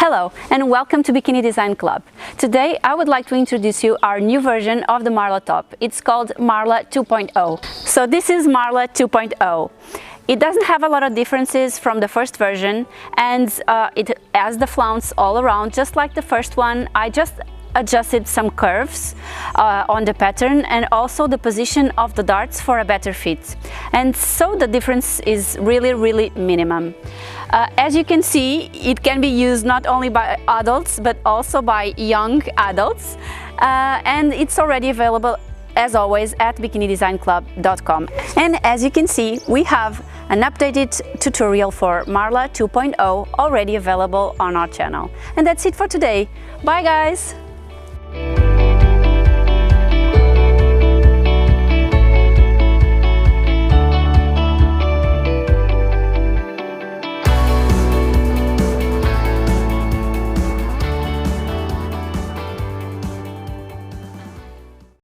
Hello and welcome to Bikini Design Club. Today I would like to introduce you our new version of the 𝗯𝗏 top. It's called 𝗯𝗏 2.0. So this is 𝗯𝗏 2.0. It doesn't have a lot of differences from the first version, and it has the flounce all around just like the first one. I just adjusted some curves on the pattern and also the position of the darts for a better fit, and so the difference is really minimum. As you can see, it can be used not only by adults but also by young adults, and it's already available as always at bikinidesignclub.com. And as you can see, we have an updated tutorial for 𝗯𝗏 2.0 already available on our channel. And that's it for today. Bye guys!